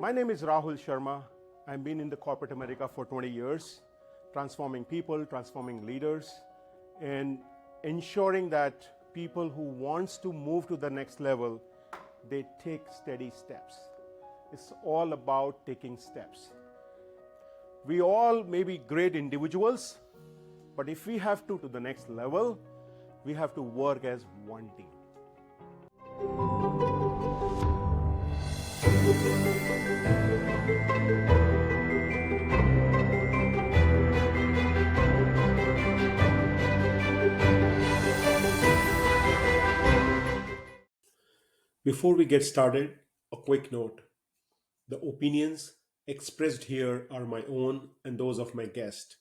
My name is Rahul Sharma. I've been in the corporate America for 20 years, transforming people, transforming leaders, and ensuring that people who wants to move to the next level, they take steady steps. It's all about taking steps. We all may be great individuals, but if we have to the next level, we have to work as one team. Before we get started, a quick note. The opinions expressed here are my own and those of my guest.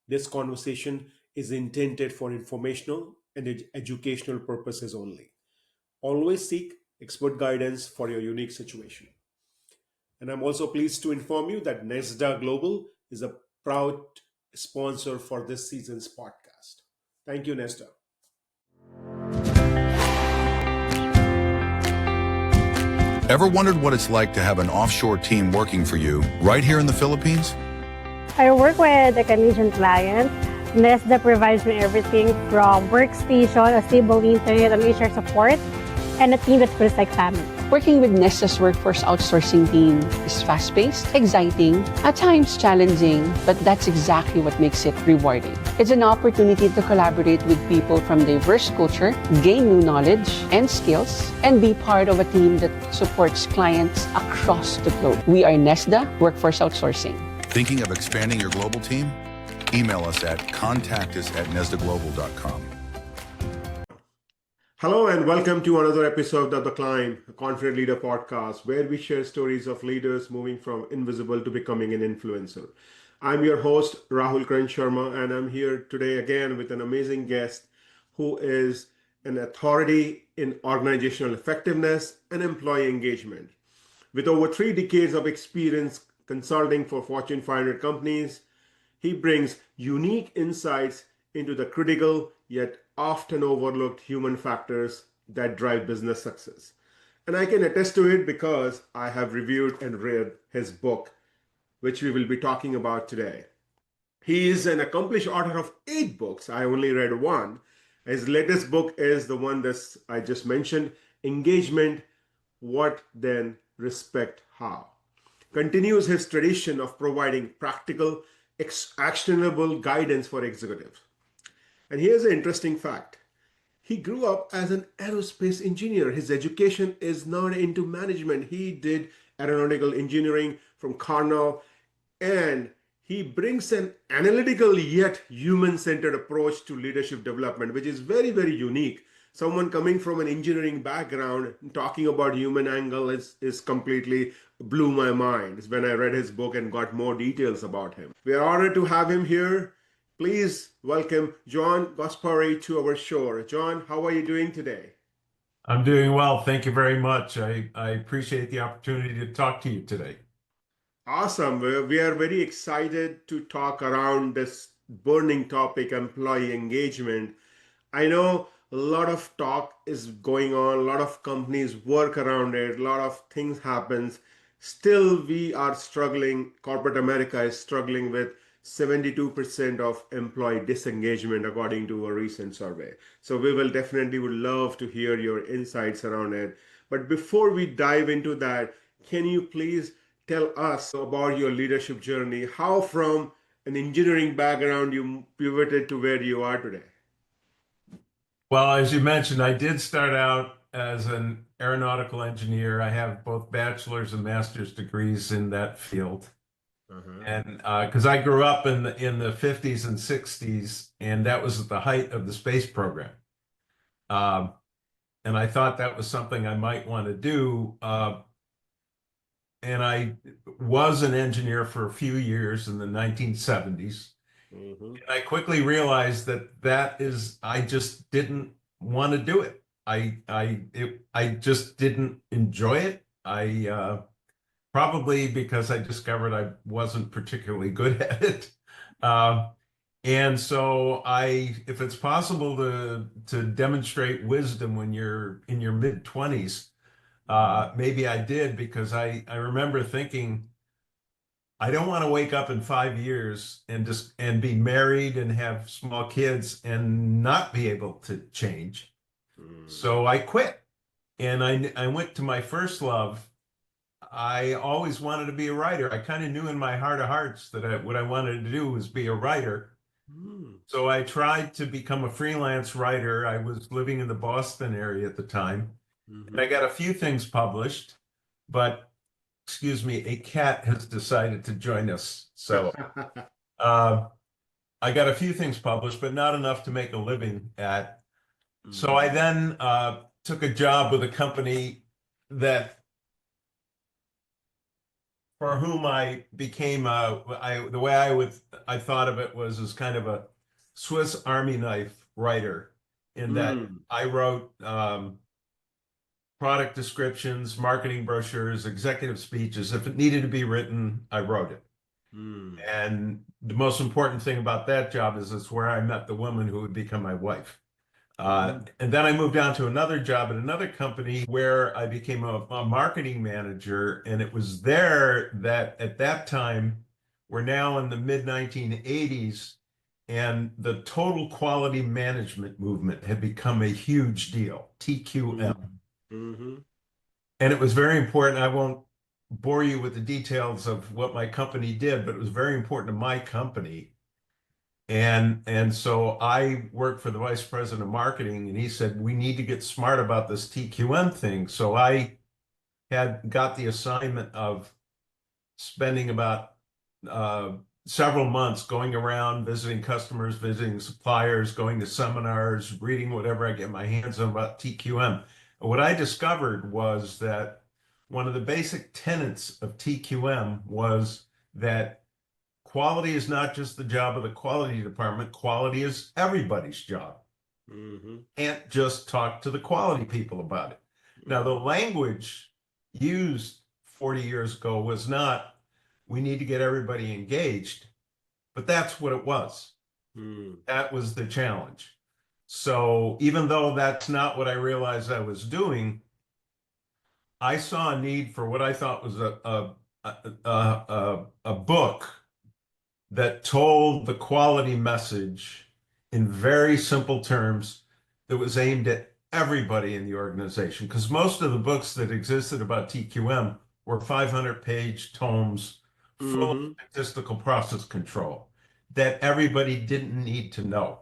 This conversation is intended for informational and educational purposes only. Always seek expert guidance for your unique situation. And I'm also pleased to inform you that NESDA Global is a proud sponsor for this season's podcast. Thank you, NESDA. Ever wondered what it's like to have an offshore team working for you right here in the Philippines? I work with a Canadian client. NESDA provides me everything from workstation, a stable internet, and HR support, and a team that feels like family. Working with NESDA's workforce outsourcing team is fast-paced, exciting, at times challenging, but that's exactly what makes it rewarding. It's an opportunity to collaborate with people from diverse culture, gain new knowledge and skills, and be part of a team that supports clients across the globe. We are NESDA Workforce Outsourcing. Thinking of expanding your global team? Email us at contactus@nesdaglobal.com. Hello and welcome to another episode of The Climb, a Confident Leader podcast, where we share stories of leaders moving from invisible to becoming an influencer. I'm your host, Rahul Karan Sharma, and I'm here today again with an amazing guest who is an authority in organizational effectiveness and employee engagement. With over 3 decades of experience consulting for Fortune 500 companies, he brings unique insights into the critical yet often overlooked human factors that drive business success. And I can attest to it because I have reviewed and read his book, which we will be talking about today. He is an accomplished author of 8 books. I only read 1. His latest book is the one that I just mentioned, Engagement, What Then, Respect, How. Continues his tradition of providing practical, actionable guidance for executives. And here's an interesting fact. He grew up as an aerospace engineer. His education is not into management. He did aeronautical engineering from Cornell, and he brings an analytical yet human-centered approach to leadership development, which is very, very unique. Someone coming from an engineering background talking about human angle is completely blew my mind when I read his book and got more details about him. We are honored to have him here. Please welcome John Guaspari to our show. John, how are you doing today? I'm doing well. Thank you very much. I appreciate the opportunity to talk to you today. Awesome. We are very excited to talk around this burning topic, employee engagement. I know a lot of talk is going on, a lot of companies work around it, a lot of things happens. Still, we are struggling, corporate America is struggling with 72% of employee disengagement according to a recent survey. So we would love to hear your insights around it. But before we dive into that, can you please tell us about your leadership journey? How from an engineering background you pivoted to where you are today? Well, as you mentioned, I did start out as an aeronautical engineer. I have both bachelor's and master's degrees in that field. And because I grew up in the 50s and 60s, and that was at the height of the space program. And I thought that was something I might want to do. And I was an engineer for a few years in the 1970s. And I quickly realized I just didn't want to do it. I just didn't enjoy it. Probably because I discovered I wasn't particularly good at it. And so if it's possible to demonstrate wisdom when you're in your mid-20s, Maybe I did because I remember thinking, I don't want to wake up in 5 years and be married and have small kids and not be able to change. So I quit and I went to my first love. I always wanted to be a writer. I kind of knew in my heart of hearts that what I wanted to do was be a writer. So I tried to become a freelance writer. I was living in the Boston area at the time, and I got a few things published, but excuse me, a cat has decided to join us. So I got a few things published, but not enough to make a living at. So I then took a job with a company that for whom I became the way I thought of it was as kind of a Swiss Army knife writer, in that I wrote product descriptions, marketing brochures, executive speeches. If it needed to be written, I wrote it. And the most important thing about that job is it's where I met the woman who would become my wife. And then I moved on to another job at another company where I became a marketing manager. And it was there that at that time, we're now in the mid 1980s, and the total quality management movement had become a huge deal, TQM. And it was very important. I won't bore you with the details of what my company did, but it was very important to my company. And so I worked for the vice president of marketing, and he said, we need to get smart about this TQM thing. So I had got the assignment of spending about several months going around, visiting customers, visiting suppliers, going to seminars, reading whatever I get my hands on about TQM. And what I discovered was that one of the basic tenets of TQM was that quality is not just the job of the quality department. Quality is everybody's job. Can't just talk to the quality people about it. Now, the language used 40 years ago was not, we need to get everybody engaged, but that's what it was. That was the challenge. So even though that's not what I realized I was doing, I saw a need for what I thought was a book that told the quality message in very simple terms that was aimed at everybody in the organization. Because most of the books that existed about TQM were 500-page tomes full of statistical process control that everybody didn't need to know.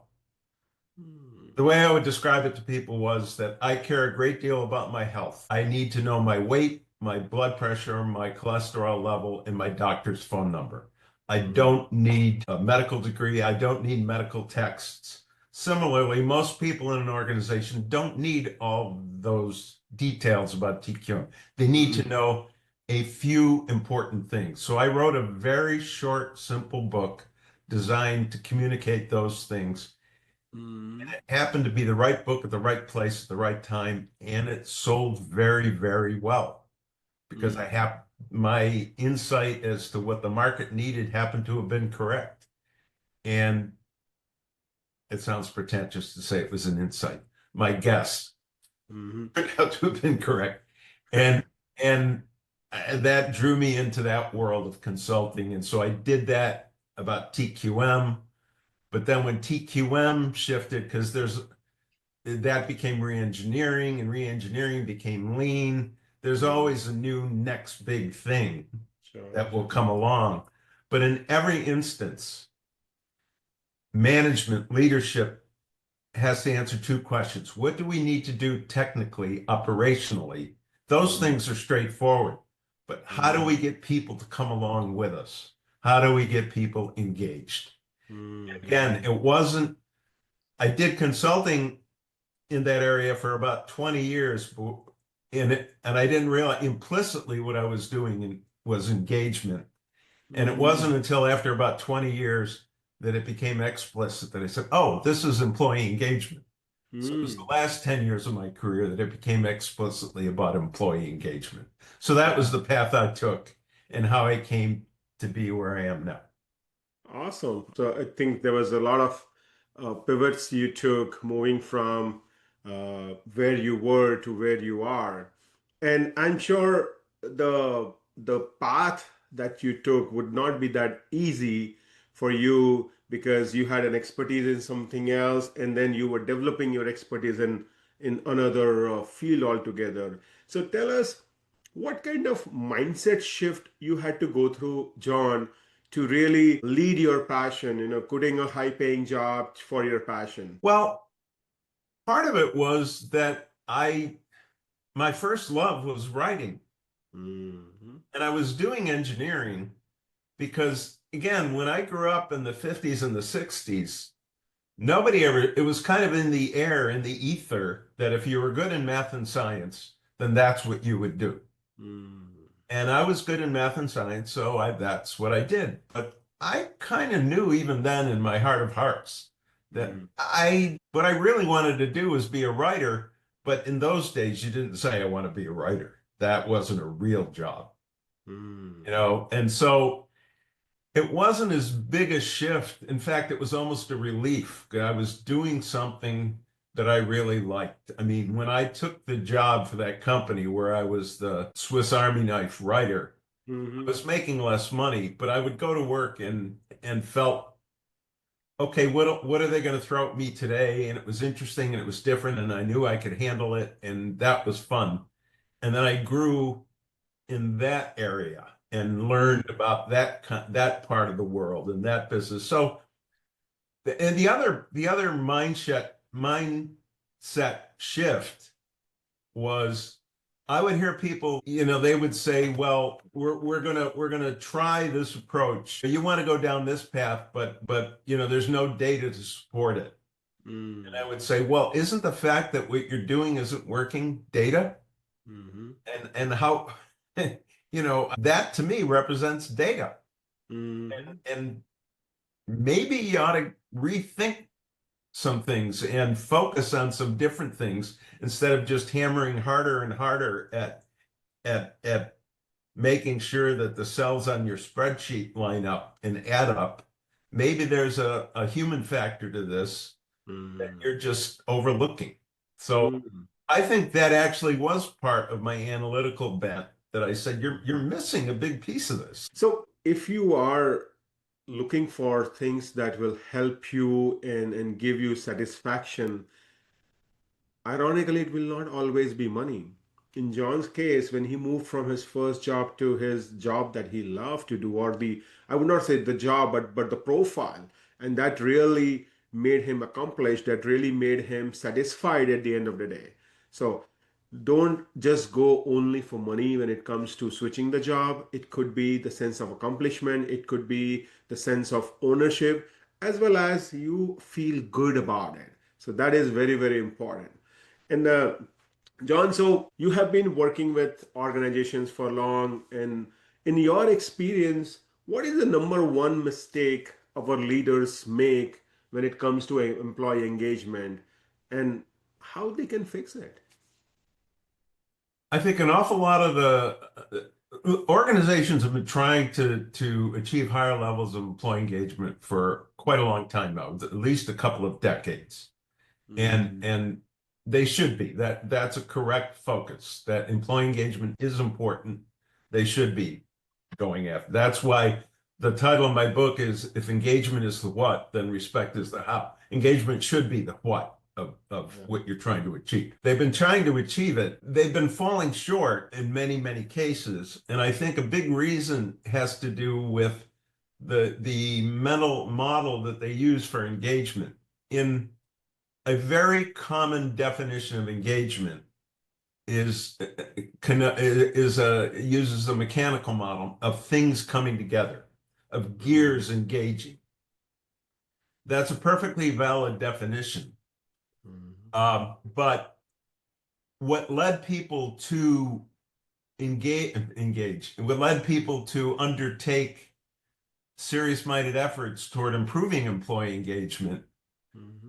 The way I would describe it to people was that I care a great deal about my health. I need to know my weight, my blood pressure, my cholesterol level, and my doctor's phone number. I don't need a medical degree. I don't need medical texts. Similarly, most people in an organization don't need all those details about TQM. They need to know a few important things. So I wrote a very short, simple book designed to communicate those things. And it happened to be the right book at the right place at the right time, and it sold very, very well because I have my insight as to what the market needed happened to have been correct. And it sounds pretentious to say it was an insight. My guess turned out to have been correct. And that drew me into that world of consulting. And so I did that about TQM. But then when TQM shifted, because that became reengineering, and reengineering became lean, there's always a new next big thing that will come along. But in every instance, management, leadership has to answer two questions. What do we need to do technically, operationally? Those things are straightforward. But how do we get people to come along with us? How do we get people engaged? Again, it wasn't, I did consulting in that area for about 20 years and I didn't realize implicitly what I was doing was engagement. And it wasn't until after about 20 years that it became explicit that I said, oh, this is employee engagement. So it was the last 10 years of my career that it became explicitly about employee engagement. So that was the path I took and how I came to be where I am now. Awesome. So I think there was a lot of pivots you took moving from where you were to where you are. And I'm sure the path that you took would not be that easy for you because you had an expertise in something else, and then you were developing your expertise in another field altogether. So tell us what kind of mindset shift you had to go through, John, to really lead your passion, quitting a high paying job for your passion. Well, part of it was that my first love was writing, Mhm. and I was doing engineering because, again, when I grew up in the 50s and the 60s, nobody ever, it was kind of in the air, in the ether, that if you were good in math and science, then that's what you would do. Mm. And I was good in math and science, so that's what I did. But I kind of knew even then in my heart of hearts that Mm. what I really wanted to do was be a writer. But in those days, you didn't say I want to be a writer. That wasn't a real job, Mm. And so it wasn't as big a shift. In fact, it was almost a relief. I was doing something that I really liked. I mean, when I took the job for that company where I was the Swiss Army knife writer, I Mhm. was making less money, but I would go to work and felt, okay, what are they going to throw at me today? And it was interesting and it was different, and I knew I could handle it, and that was fun. And then I grew in that area and learned about that part of the world and that business. So, and the other mindset shift was I would hear people, they would say, well, we're gonna try this approach. You want to go down this path, but there's no data to support it. And I Mm. would say, well, isn't the fact that what you're doing isn't working data? Mhm. And how that to me represents data. Mhm. And maybe you ought to rethink some things and focus on some different things instead of just hammering harder and harder at making sure that the cells on your spreadsheet line up and add up. Maybe there's a human factor to this that Mm. you're just overlooking. So Mm. I think that actually was part of my analytical bent that I said, you're missing a big piece of this. So if you are looking for things that will help you and give you satisfaction, ironically, it will not always be money. In John's case, when he moved from his first job to his job that he loved to do, or I would not say the job, but the profile, and that really made him accomplished, that really made him satisfied at the end of the day. So don't just go only for money when it comes to switching the job. It could be the sense of accomplishment, it could be the sense of ownership, as well as you feel good about it. So that is very, very important. And John, so you have been working with organizations for long, and in your experience, what is the number one mistake our leaders make when it comes to employee engagement, and how they can fix it? I think an awful lot of the organizations have been trying to achieve higher levels of employee engagement for quite a long time now, at least a couple of decades. And they should be. That's a correct focus. That employee engagement is important. They should be going after. That's why the title of my book is If Engagement is the What, then Respect is the How. Engagement should be the what of what you're trying to achieve. They've been trying to achieve it. They've been falling short in many, many cases. And I think a big reason has to do with the mental model that they use for engagement. In a very common definition of engagement is uses a mechanical model of things coming together, of gears engaging. That's a perfectly valid definition. But what led people to what led people to undertake serious-minded efforts toward improving employee engagement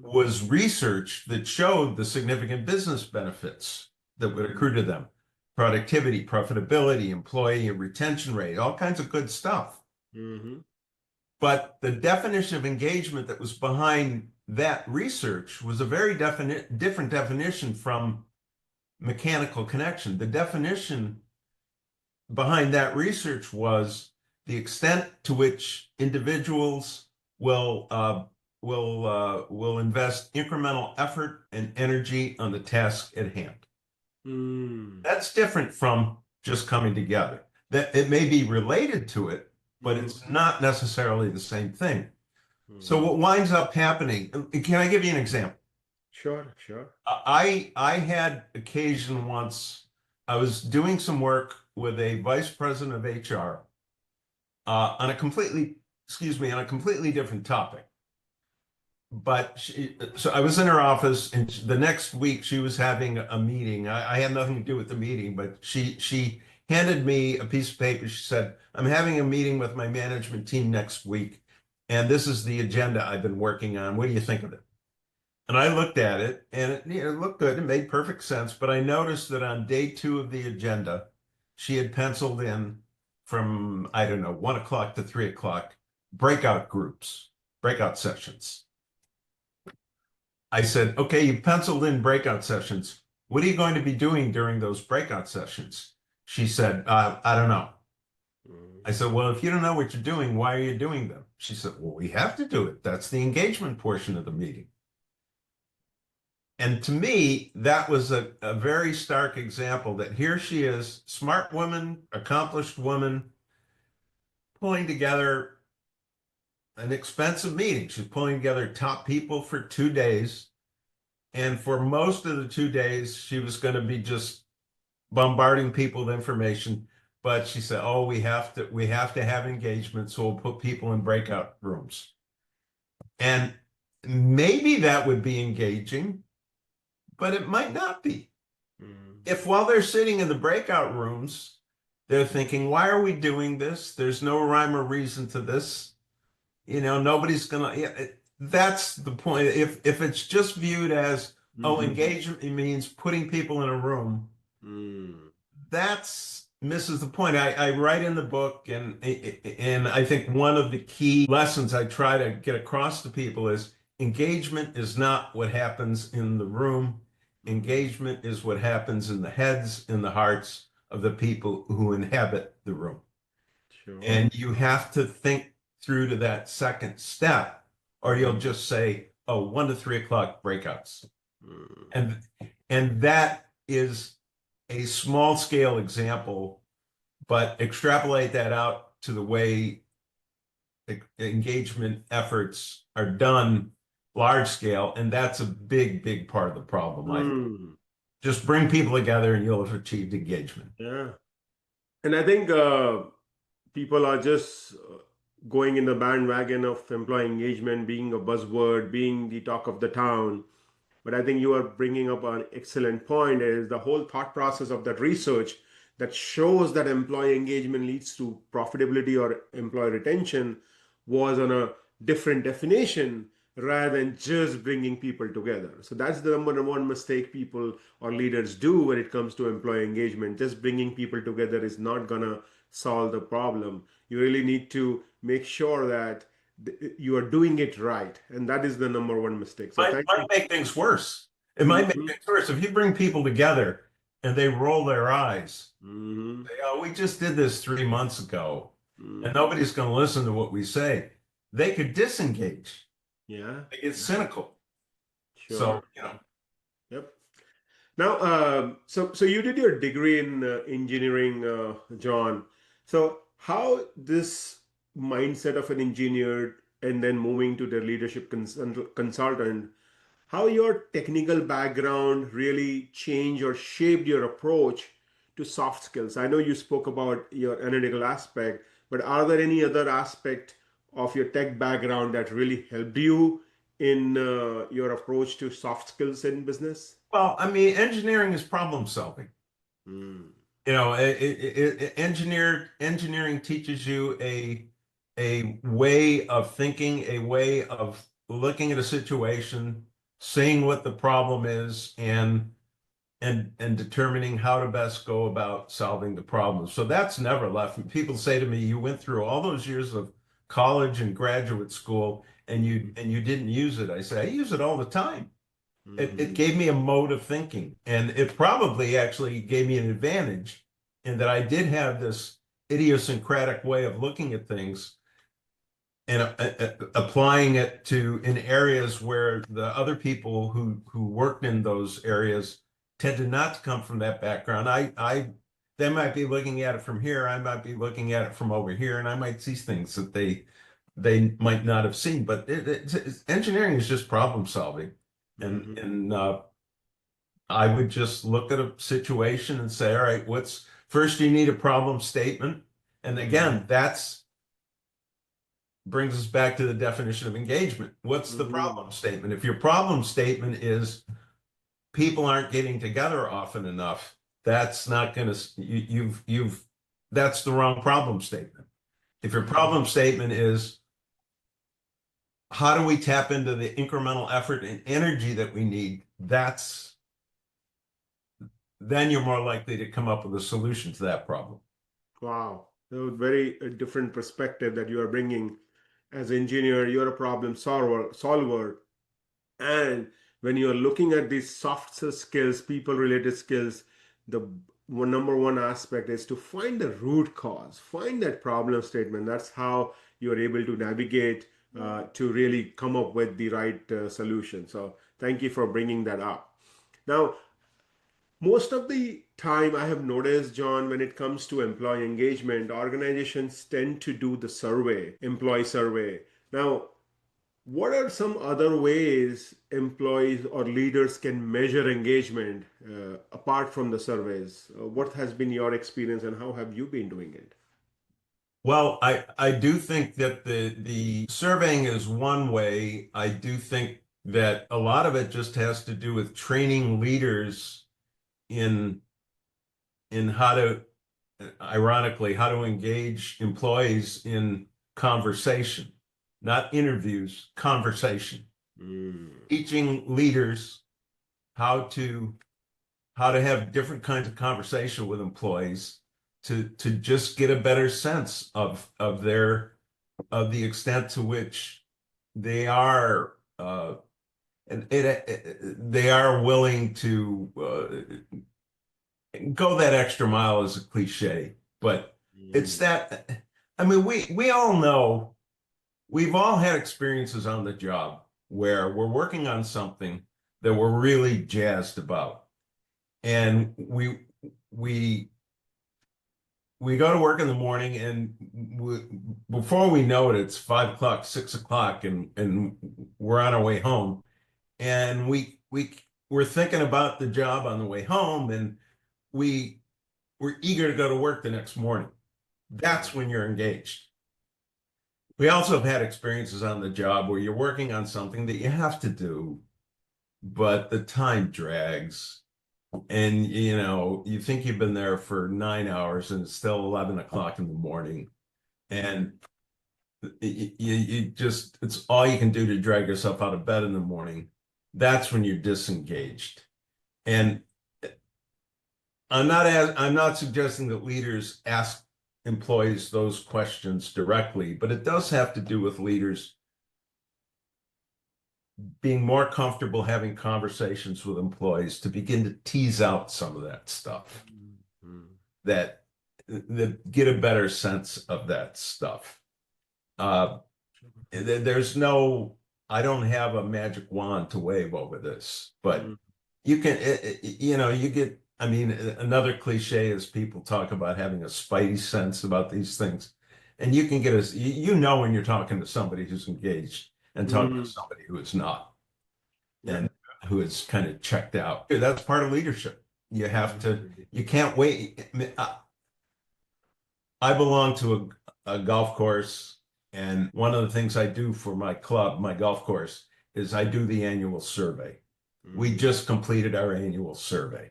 was research that showed the significant business benefits that would accrue to them: productivity, profitability, employee retention rate, all kinds of good stuff. Mm-hmm. But the definition of engagement that was behind that research was a very different definition from mechanical connection. The definition behind that research was the extent to which individuals will invest incremental effort and energy on the task at hand. That's different from just coming together. That it may be related to it, but it's not necessarily the same thing. So what winds up happening, can I give you an example? Sure, sure. I had occasion once, I was doing some work with a vice president of HR on a completely different topic. But so I was in her office, and the next week she was having a meeting. I had nothing to do with the meeting, but she handed me a piece of paper. She said, "I'm having a meeting with my management team next week, and this is the agenda I've been working on. What do you think of it?" And I looked at it, and it looked good. It made perfect sense. But I noticed that on day 2 of the agenda, she had penciled in from, I don't know, 1 o'clock to 3 o'clock, breakout groups, breakout sessions. I said, "Okay, you penciled in breakout sessions. What are you going to be doing during those breakout sessions?" She said, "I don't know." I said, "Well, if you don't know what you're doing, why are you doing them?" She said, "Well, we have to do it. That's the engagement portion of the meeting." And to me, that was a very stark example that here she is, smart woman, accomplished woman, pulling together an expensive meeting. She's pulling together top people for 2 days. And for most of the 2 days, she was going to be just bombarding people with information. But she said, "Oh, we have to have engagement, so we'll put people in breakout rooms." And maybe that would be engaging, but it might not be. If while they're sitting in the breakout rooms, they're thinking, "Why are we doing this? There's no rhyme or reason to this. Nobody's gonna." That's the point. If it's just viewed as, oh, engagement, it means putting people in a room, that's misses the point. I write in the book, and I think one of the key lessons I try to get across to people is engagement is not what happens in the room. Engagement is what happens in the heads and the hearts of the people who inhabit the room. Sure. And you have to think through to that second step, or you'll just say, "Oh, 1 to 3 o'clock breakouts." And that is a small scale example, but extrapolate that out to the way engagement efforts are done large scale, and that's a big part of the problem. I think. Just bring people together and you'll have achieved engagement. Yeah. And I think people are just going in the bandwagon of employee engagement, being a buzzword, being the talk of the town. But I think you are bringing up an excellent point, is the whole thought process of that research that shows that employee engagement leads to profitability or employee retention was on a different definition rather than just bringing people together. So that's the number one mistake people or leaders do when it comes to employee engagement. Just bringing people together is not gonna solve the problem. You really need to make sure that you are doing it right, and that is the number one mistake. So might make things worse. It might make things worse if you bring people together and they roll their eyes. Say, "Oh, we just did this 3 months ago, and nobody's going to listen to what we say." They could disengage. Yeah, They get cynical. sure. So Yep. Now, so you did your degree in engineering, John. So how this mindset of an engineer and then moving to the leadership consultant, how your technical background really changed or shaped your approach to soft skills? I know you spoke about your analytical aspect, but are there any other aspect of your tech background that really helped you in your approach to soft skills in business? Well, I mean, engineering is problem solving. Engineering teaches you a way of thinking, a way of looking at a situation, seeing what the problem is, and determining how to best go about solving the problem. So that's never left. And people say to me, "You went through all those years of college and graduate school and you didn't use it." I say, "I use it all the time." It gave me a mode of thinking, and it probably actually gave me an advantage in that I did have this idiosyncratic way of looking at things and applying it to in areas where the other people who worked in those areas tended not to come from that background. They might be looking at it from here, I might be looking at it from over here, and I might see things that they might not have seen. But engineering is just problem solving, and I would just look at a situation and say, all right, first you need a problem statement, and again, that's brings us back to the definition of engagement. What's the problem statement? If your problem statement is people aren't getting together often enough, that's not going to, that's the wrong problem statement. If your problem statement is how do we tap into the incremental effort and energy that we need, then you're more likely to come up with a solution to that problem. Wow, that was very different perspective that you are bringing. As engineer, you're a problem solver. And when you're looking at these soft skills, people related skills, the number one aspect is to find the root cause, find that problem statement. That's how you're able to navigate to really come up with the right solution. So thank you for bringing that up. Now, most of the time I have noticed, John, when it comes to employee engagement, organizations tend to do the employee survey. Now, what are some other ways employees or leaders can measure engagement apart from the surveys? What has been your experience and how have you been doing it? Well, I do think that the surveying is one way. I do think that a lot of it just has to do with training leaders in how to, ironically, how to engage employees in conversation, not interviews, conversation. Teaching leaders how to have different kinds of conversation with employees to just get a better sense of the extent to which they are they are willing to go that extra mile is a cliche, but it's that, I mean, we all know, we've all had experiences on the job where we're working on something that we're really jazzed about. And we go to work in the morning, and before we know it, it's 5 o'clock, 6 o'clock, and we're on our way home. And we're thinking about the job on the way home, and we're eager to go to work the next morning. That's when you're engaged. We also have had experiences on the job where you're working on something that you have to do, but the time drags. And, you think you've been there for 9 hours and it's still 11 o'clock in the morning. And it's all you can do to drag yourself out of bed in the morning. That's when you're disengaged. And I'm not suggesting that leaders ask employees those questions directly, but it does have to do with leaders being more comfortable having conversations with employees to begin to tease out some of that stuff, that get a better sense of that stuff. I don't have a magic wand to wave over this, but you can, you get, another cliche is people talk about having a spidey sense about these things. And you can get when you're talking to somebody who's engaged and talking to somebody who is not, and who is kind of checked out. That's part of leadership. You can't wait. I belong to a golf course, and one of the things I do for my club, my golf course, is I do the annual survey. We just completed our annual survey,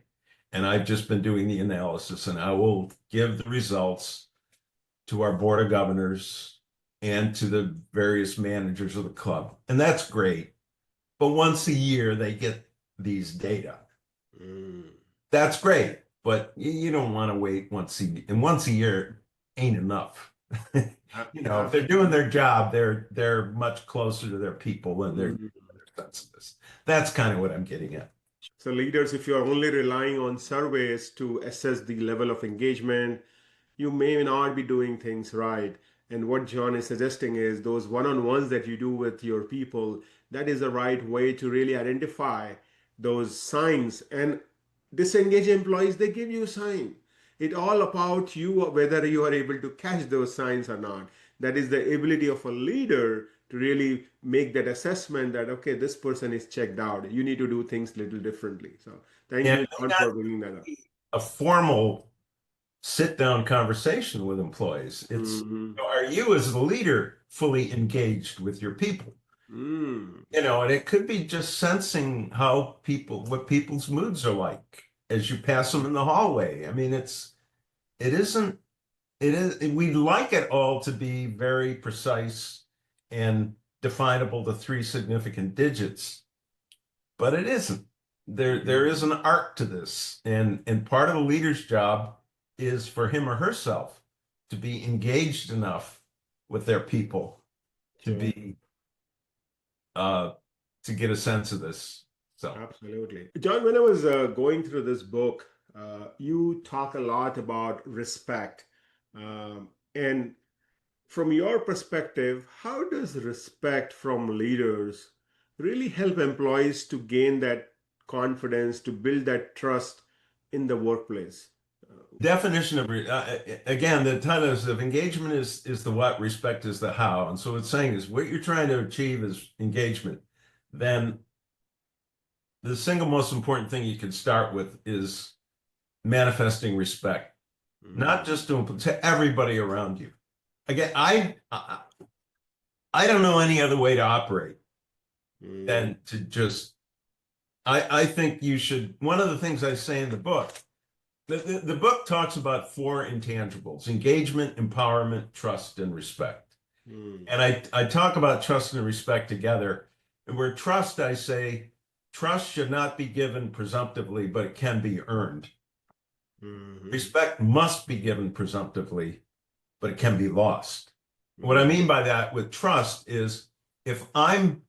and I've just been doing the analysis, and I will give the results to our board of governors and to the various managers of the club. And that's great. But once a year, they get these data. That's great. But you don't want to wait once a year. And once a year ain't enough. If they're doing their job, they're much closer to their people than they're doing their That's kind of what I'm getting at. So leaders, if you're only relying on surveys to assess the level of engagement, you may not be doing things right. And what John is suggesting is those one-on-ones that you do with your people, that is the right way to really identify those signs. And disengaged employees, they give you a sign. It all about you, whether you are able to catch those signs or not. That is the ability of a leader to really make that assessment that, okay, this person is checked out. You need to do things a little differently. So thank And you, John, for bringing that up. a formal sit-down conversation with employees. It's, Mhm. are you as the leader fully engaged with your people? Mm. And it could be just sensing what people's moods are like as you pass them in the hallway. I mean, we'd like it all to be very precise and definable to 3 significant digits, but it isn't. There is an art to this, and part of the leader's job is for him or herself to be engaged enough with their people to be to get a sense of this. So Absolutely. John, when I was going through this book, you talk a lot about respect. And from your perspective, how does respect from leaders really help employees to gain that confidence, to build that trust in the workplace? definition of again, the title is of engagement is the what, respect is the how, and so it's saying is what you're trying to achieve is engagement. Then the single most important thing you can start with is manifesting respect, not just to everybody around you. Again, I don't know any other way to operate than to just. I think you should. One of the things I say in the book, the book talks about 4 intangibles: engagement, empowerment, trust, and respect. And I talk about trust and respect together. And where trust, I say, trust should not be given presumptively, but it can be earned. Respect must be given presumptively, but it can be lost. What I mean by that with trust is if I'm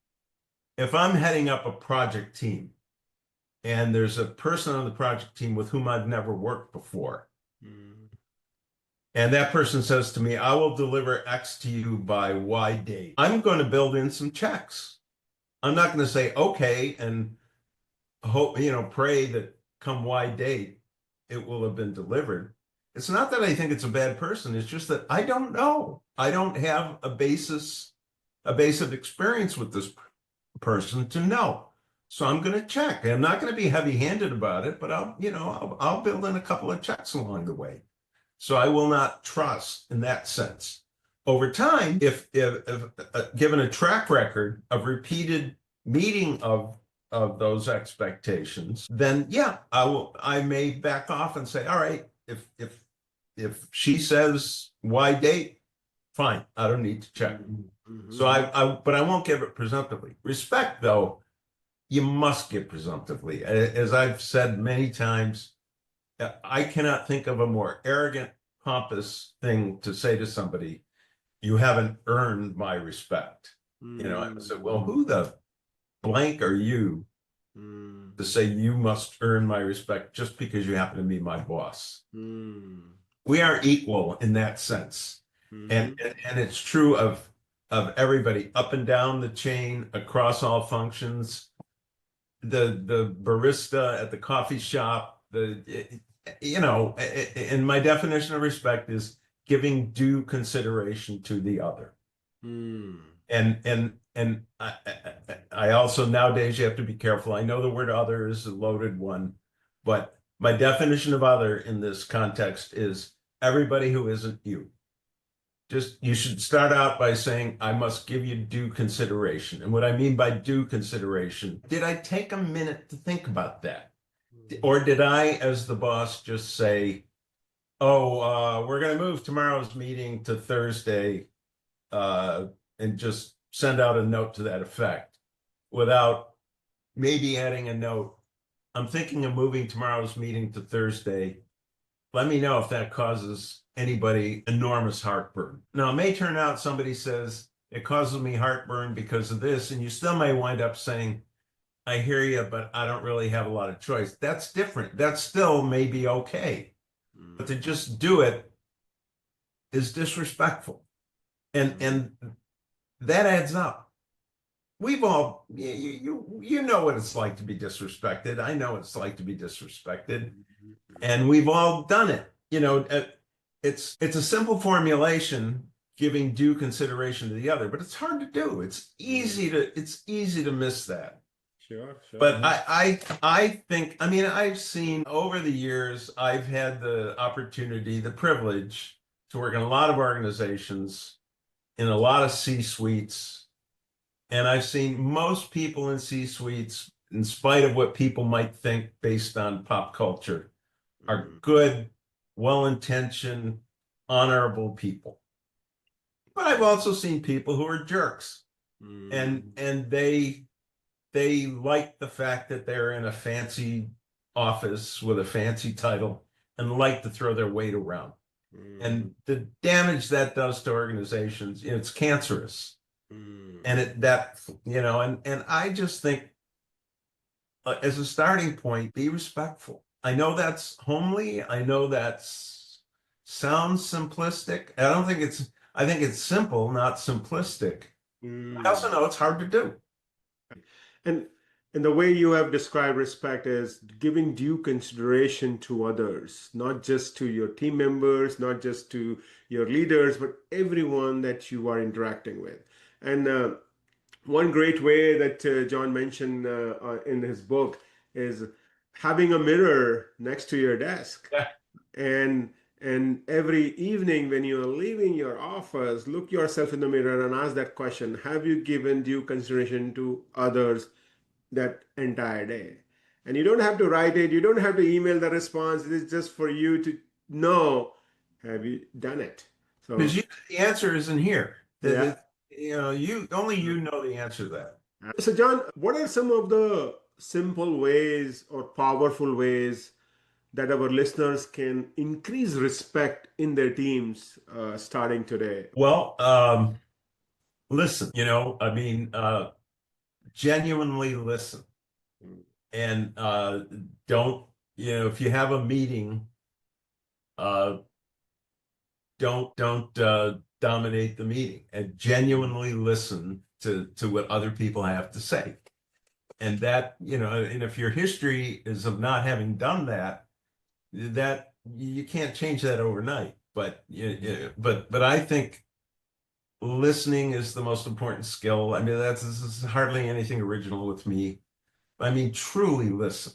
heading up a project team and there's a person on the project team with whom I've never worked before, and that person says to me, I will deliver X to you by Y date, I'm going to build in some checks. I'm not going to say, okay, and hope, pray that come Y date, it will have been delivered. It's not that I think it's a bad person. It's just that I don't know. I don't have a base of experience with this person to know. So I'm going to check. I'm not going to be heavy-handed about it, but I'll build in a couple of checks along the way. So I will not trust in that sense. Over time, if given a track record of repeated meeting of those expectations, then yeah, I may back off and say, all right, if she says Y date, fine, I don't need to check. So but I won't give it presumptively. Respect, though, you must give presumptively. As I've said many times, I cannot think of a more arrogant, pompous thing to say to somebody. You haven't earned my respect. I said, well, who the blank are you to say you must earn my respect just because you happen to be my boss? We are equal in that sense. And it's true of everybody up and down the chain, across all functions. The barista at the coffee shop, and my definition of respect is giving due consideration to the other. And I also, nowadays, you have to be careful. I know the word other is a loaded one, but my definition of other in this context is everybody who isn't you. You should start out by saying, I must give you due consideration. And what I mean by due consideration, did I take a minute to think about that? Or did I, as the boss, just say, we're going to move tomorrow's meeting to Thursday, and just send out a note to that effect without maybe adding a note. I'm thinking of moving tomorrow's meeting to Thursday. Let me know if that causes anybody enormous heartburn. Now, it may turn out somebody says, it causes me heartburn because of this. And you still may wind up saying, I hear you, but I don't really have a lot of choice. That's different. That still may be okay. But to just do it is disrespectful. And that adds up. We've all, you know what it's like to be disrespected. I know what it's like to be disrespected. And we've all done it. You know, it's a simple formulation, giving due consideration to the other, but it's hard to do. It's easy to miss that. Sure. But I think, I mean, I've seen over the years, I've had the opportunity, the privilege to work in a lot of organizations, in a lot of C-suites. And I've seen most people in C-suites, in spite of what people might think based on pop culture, are good, well-intentioned, honorable people. But I've also seen people who are jerks, and they like the fact that they're in a fancy office with a fancy title and like to throw their weight around. And the damage that does to organizations, it's cancerous. And and I just think, as a starting point, be respectful. I know that's homely. I know that sounds simplistic. I think it's simple, not simplistic. I also know it's hard to do. And the way you have described respect is giving due consideration to others, not just to your team members, not just to your leaders, but everyone that you are interacting with. And one great way that John mentioned in his book is having a mirror next to your desk. Yeah. And every evening when you're leaving your office, look yourself in the mirror and ask that question: have you given due consideration to others that entire day? And you don't have to write it, you don't have to email the response. It is just for you to know, have you done it? So Because the answer isn't here. Yeah. You know the answer to that. So John, what are some of the simple ways or powerful ways that our listeners can increase respect in their teams starting today? Well, listen, genuinely listen. And don't, if you have a meeting, don't dominate the meeting, and genuinely listen to what other people have to say. And that, and if your history is of not having done that you can't change that overnight. But I think listening is the most important skill. I mean, this is hardly anything original with me. I mean, truly listen.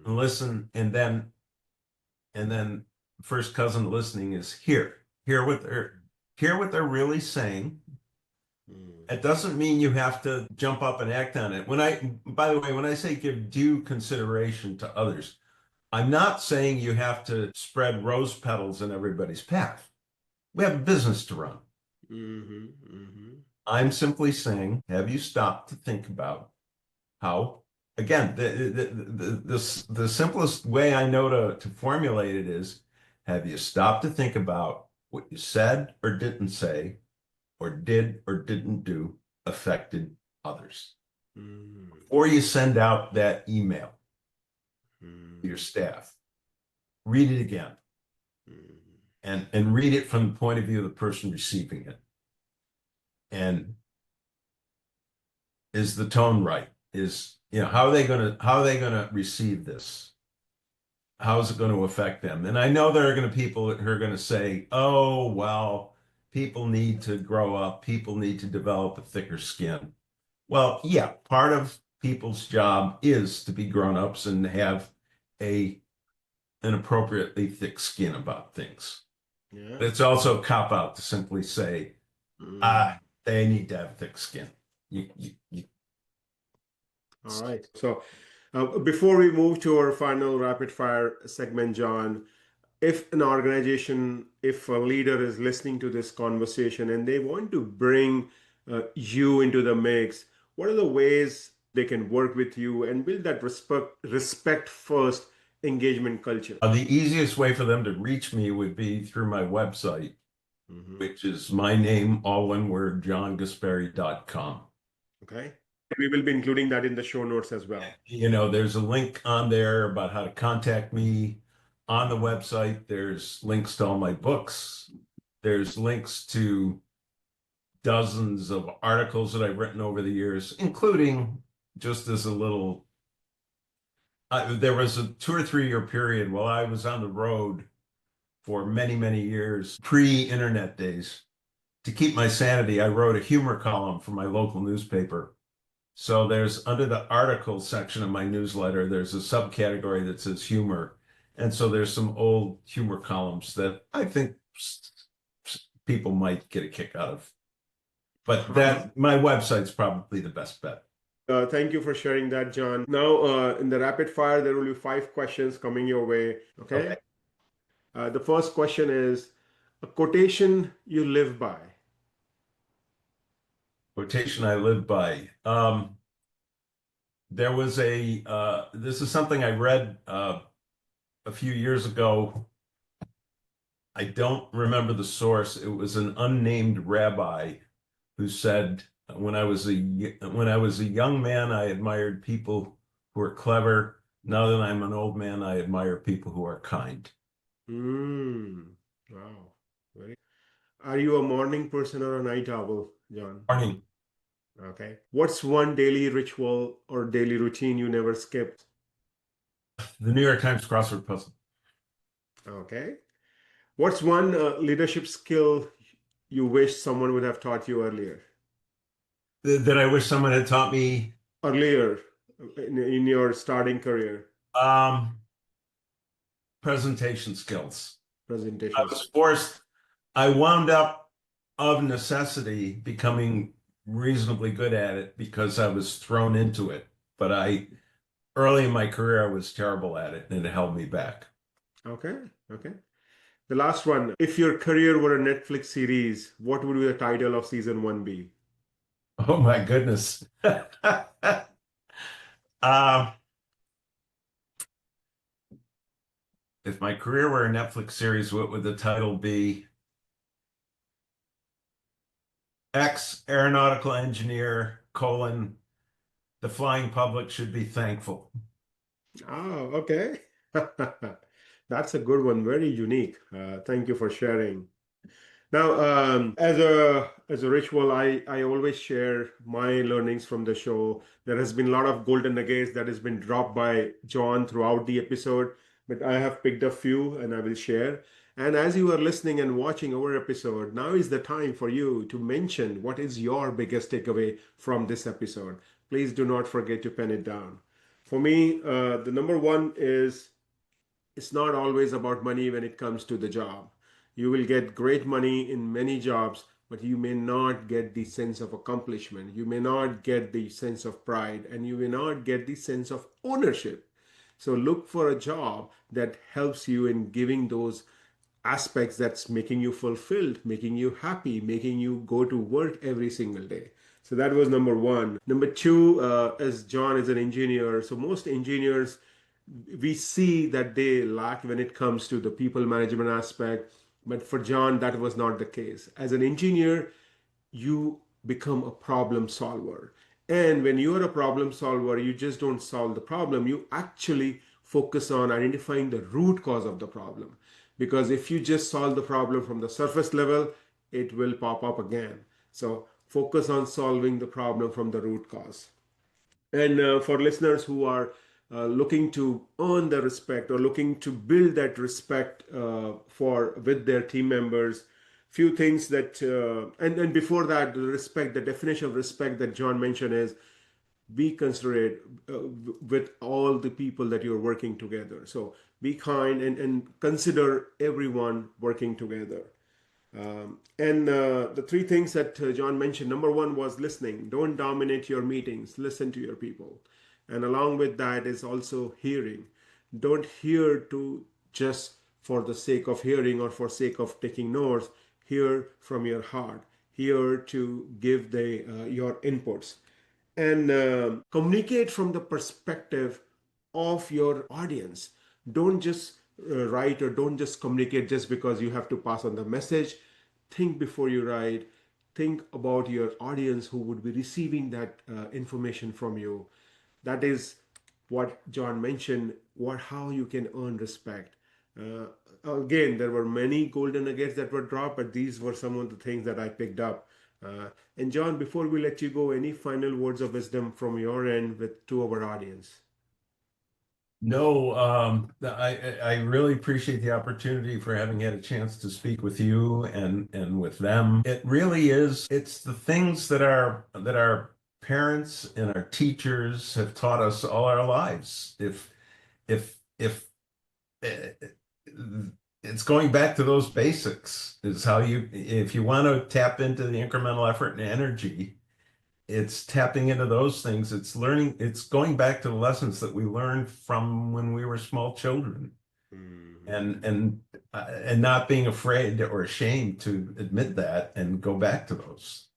Listen, and then first cousin to listening is hear what they're really saying. It doesn't mean you have to jump up and act on it. By the way, when I say give due consideration to others, I'm not saying you have to spread rose petals in everybody's path. We have a business to run. I'm simply saying, have you stopped to think about how, again, the simplest way I know to formulate it is, have you stopped to think about what you said or didn't say, or did or didn't do, affected others? Or you send out that email to your staff, read it again, and read it from the point of view of the person receiving it. And is the tone right? How are they gonna receive this? How is it going to affect them? And I know there are going to people who are going to say, oh, well, people need to grow up. People need to develop a thicker skin. Well, yeah, part of people's job is to be grown-ups and have an appropriately thick skin about things. Yeah. But it's also a cop-out to simply say, they need to have thick skin. All right. So before we move to our final rapid fire segment, John, if an organization, if a leader is listening to this conversation and they want to bring you into the mix, what are the ways they can work with you and build that respect first engagement culture? The easiest way for them to reach me would be through my website, which is my name, all one word, johnguaspari.com. Okay. We will be including that in the show notes as well. There's a link on there about how to contact me on the website. There's links to all my books. There's links to dozens of articles that I've written over the years, including just as a little, there was a 2 or 3 year period while I was on the road for many, many years, pre-internet days. To keep my sanity, I wrote a humor column for my local newspaper. So there's, under the article section of my newsletter, there's a subcategory that says humor. And so there's some old humor columns that I think people might get a kick out of. But my website's probably the best bet. Thank you for sharing that, John. Now, in the rapid fire, there will be 5 questions coming your way. Okay. The first question is a quotation you live by. Quotation I live by. There was this is something I read a few years ago. I don't remember the source. It was an unnamed rabbi who said, when I was a young man, I admired people who are clever. Now that I'm an old man, I admire people who are kind. Wow. Are you a morning person or a night owl, John? Morning. Okay. What's one daily ritual or daily routine you never skipped? The New York Times crossword puzzle. Okay. What's one leadership skill you wish someone would have taught you earlier? That I wish someone had taught me earlier in your starting career? Presentation skills. Presentation. I wound up of necessity becoming reasonably good at it because I was thrown into it. But early in my career, I was terrible at it and it held me back. Okay. The last one. If your career were a Netflix series, what would the title of season 1 be? Oh my goodness. If my career were a Netflix series, what would the title be? Aeronautical engineer, the flying public should be thankful. Oh, okay. That's a good one. Very unique. Thank you for sharing. Now, as a ritual, I always share my learnings from the show. There has been a lot of golden nuggets that has been dropped by John throughout the episode, but I have picked a few and I will share. And as you are listening and watching our episode, now is the time for you to mention what is your biggest takeaway from this episode. Please do not forget to pen it down. For me, the number one is it's not always about money when it comes to the job. You will get great money in many jobs, but you may not get the sense of accomplishment. You may not get the sense of pride, and you may not get the sense of ownership. So look for a job that helps you in giving those aspects that's making you fulfilled, making you happy, making you go to work every single day. So that was number one. Number two, as John is an engineer, so most engineers, we see that they lack when it comes to the people management aspect. But for John, that was not the case. As an engineer, you become a problem solver. And when you are a problem solver, you just don't solve the problem. You actually focus on identifying the root cause of the problem. Because if you just solve the problem from the surface level, it will pop up again. So focus on solving the problem from the root cause. And for listeners who are looking to earn the respect or looking to build that respect with their team members, few things that and before that, the definition of respect that John mentioned is be considerate with all the people that you're working together. So be kind and consider everyone working together. And the three things that John mentioned, number one was listening. Don't dominate your meetings. Listen to your people. And along with that is also hearing. Don't hear to just for the sake of hearing or for sake of taking notes. Hear from your heart. Hear to give your inputs. And communicate from the perspective of your audience. Don't just write or don't just communicate just because you have to pass on the message. think before you write, think about your audience who would be receiving that information from you. That is what John mentioned, what how you can earn respect. uh, Again, there were many golden nuggets that were dropped, but these were some of the things that I picked up. And John, before we let you go, any final words of wisdom from your end with to our audience? No, I really appreciate the opportunity for having had a chance to speak with you and with them. It really is. It's the things that our parents and our teachers have taught us all our lives. If it's going back to those basics is how if you want to tap into the incremental effort and energy, it's tapping into those things. It's learning, it's going back to the lessons that we learned from when we were small children, and not being afraid or ashamed to admit that and go back to those.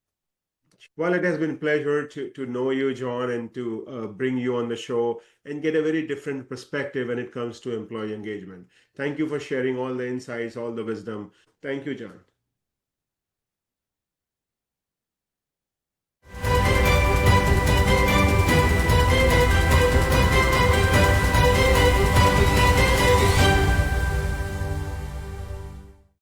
Well, it has been a pleasure to know you, John, and to bring you on the show and get a very different perspective when it comes to employee engagement. Thank you for sharing all the insights, all the wisdom. Thank you, John.